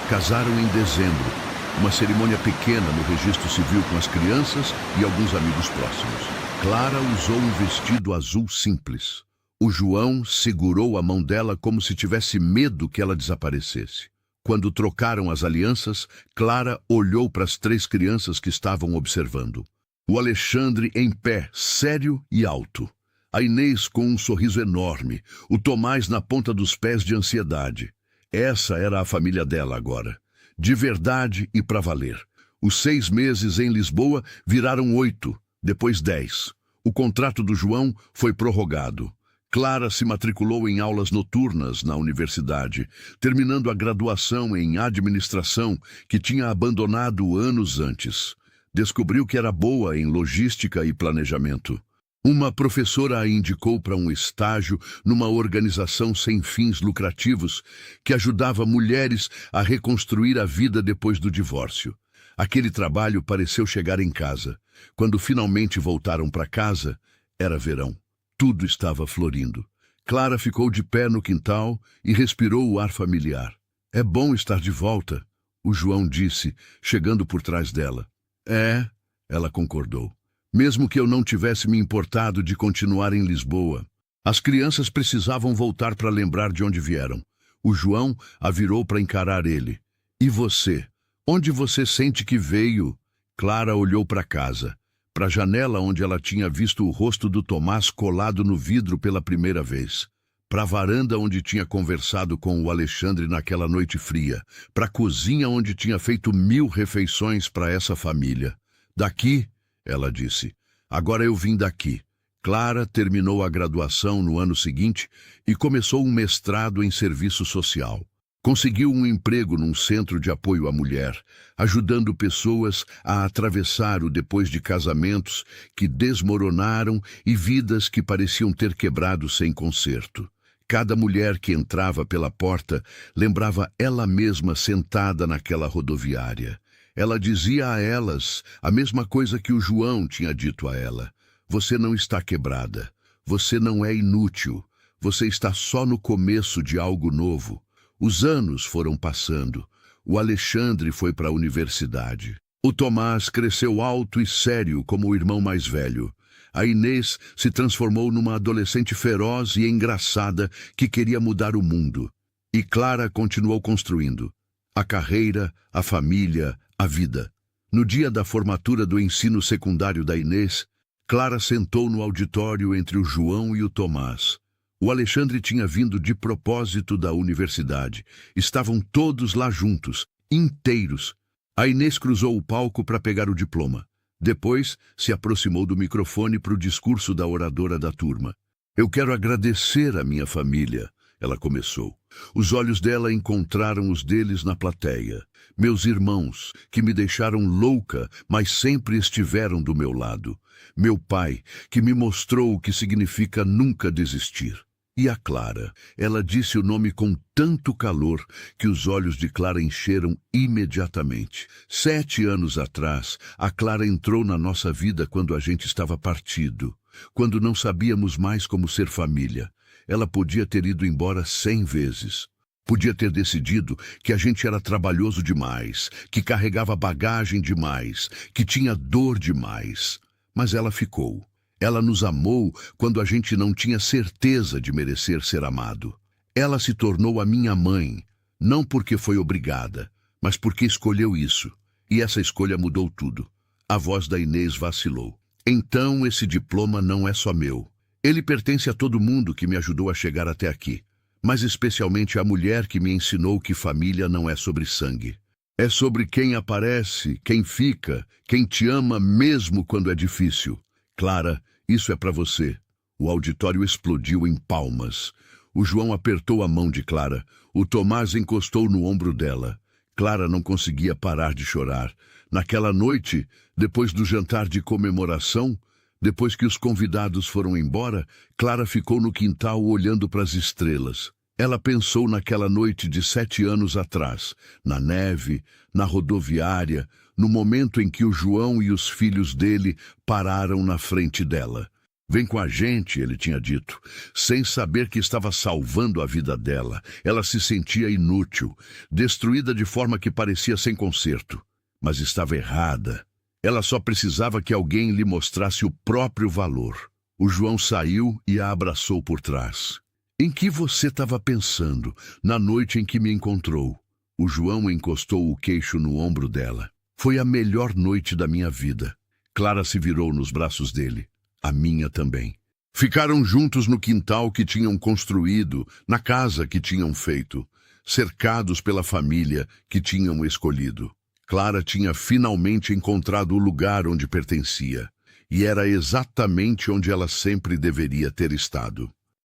Casaram em dezembro, uma cerimônia pequena no registro civil com as crianças e alguns amigos próximos. Clara usou um vestido azul simples. O João segurou a mão dela como se tivesse medo que ela desaparecesse. Quando trocaram as alianças, Clara olhou para as 3 crianças que estavam observando. O Alexandre em pé, sério e alto. A Inês com um sorriso enorme, o Tomás na ponta dos pés de ansiedade. Essa era a família dela agora. De verdade e para valer. Os 6 meses em Lisboa viraram 8, depois 10. O contrato do João foi prorrogado. Clara se matriculou em aulas noturnas na universidade, terminando a graduação em administração que tinha abandonado anos antes. Descobriu que era boa em logística e planejamento. Uma professora a indicou para um estágio numa organização sem fins lucrativos que ajudava mulheres a reconstruir a vida depois do divórcio. Aquele trabalho pareceu chegar em casa. Quando finalmente voltaram para casa, era verão. Tudo estava florindo. Clara ficou de pé no quintal e respirou o ar familiar. É bom estar de volta, o João disse, chegando por trás dela. É, ela concordou. Mesmo que eu não tivesse me importado de continuar em Lisboa. As crianças precisavam voltar para lembrar de onde vieram. O João a virou para encarar ele. E você? Onde você sente que veio? Clara olhou para casa, para a janela onde ela tinha visto o rosto do Tomás colado no vidro pela primeira vez. Para a varanda onde tinha conversado com o Alexandre naquela noite fria. Para a cozinha onde tinha feito 1000 refeições para essa família. Daqui, ela disse. Agora eu vim daqui. Clara terminou a graduação no ano seguinte e começou um mestrado em serviço social. Conseguiu um emprego num centro de apoio à mulher, ajudando pessoas a atravessar o depois de casamentos que desmoronaram e vidas que pareciam ter quebrado sem conserto. Cada mulher que entrava pela porta lembrava ela mesma sentada naquela rodoviária. Ela dizia a elas a mesma coisa que o João tinha dito a ela. Você não está quebrada. Você não é inútil. Você está só no começo de algo novo. Os anos foram passando. O Alexandre foi para a universidade. O Tomás cresceu alto e sério como o irmão mais velho. A Inês se transformou numa adolescente feroz e engraçada que queria mudar o mundo. E Clara continuou construindo. A carreira, a família, a vida. No dia da formatura do ensino secundário da Inês, Clara sentou no auditório entre o João e o Tomás. O Alexandre tinha vindo de propósito da universidade. Estavam todos lá juntos, inteiros. A Inês cruzou o palco para pegar o diploma. Depois, se aproximou do microfone para o discurso da oradora da turma. Eu quero agradecer a minha família, ela começou. Os olhos dela encontraram os deles na plateia. Meus irmãos, que me deixaram louca, mas sempre estiveram do meu lado. Meu pai, que me mostrou o que significa nunca desistir. E a Clara, ela disse o nome com tanto calor que os olhos de Clara encheram imediatamente. 7 anos atrás, a Clara entrou na nossa vida quando a gente estava partido, quando não sabíamos mais como ser família. Ela podia ter ido embora 100 vezes. Podia ter decidido que a gente era trabalhoso demais, que carregava bagagem demais, que tinha dor demais. Mas ela ficou. Ela nos amou quando a gente não tinha certeza de merecer ser amado. Ela se tornou a minha mãe, não porque foi obrigada, mas porque escolheu isso. E essa escolha mudou tudo. A voz da Inês vacilou. Então esse diploma não é só meu. Ele pertence a todo mundo que me ajudou a chegar até aqui. Mas especialmente à mulher que me ensinou que família não é sobre sangue. É sobre quem aparece, quem fica, quem te ama mesmo quando é difícil. Clara, isso é para você. O auditório explodiu em palmas. O João apertou a mão de Clara. O Tomás encostou no ombro dela. Clara não conseguia parar de chorar. Naquela noite, depois do jantar de comemoração, depois que os convidados foram embora, Clara ficou no quintal olhando para as estrelas. Ela pensou naquela noite de 7 anos atrás, na neve, na rodoviária, no momento em que o João e os filhos dele pararam na frente dela. Vem com a gente, ele tinha dito, sem saber que estava salvando a vida dela. Ela se sentia inútil, destruída de forma que parecia sem conserto. Mas estava errada. Ela só precisava que alguém lhe mostrasse o próprio valor. O João saiu e a abraçou por trás. Em que você estava pensando na noite em que me encontrou? O João encostou o queixo no ombro dela. Foi a melhor noite da minha vida. Clara se virou nos braços dele. A minha também. Ficaram juntos no quintal que tinham construído, na casa que tinham feito. cercados pela família que tinham escolhido. Clara tinha finalmente encontrado o lugar onde pertencia, e era exatamente onde ela sempre deveria ter estado.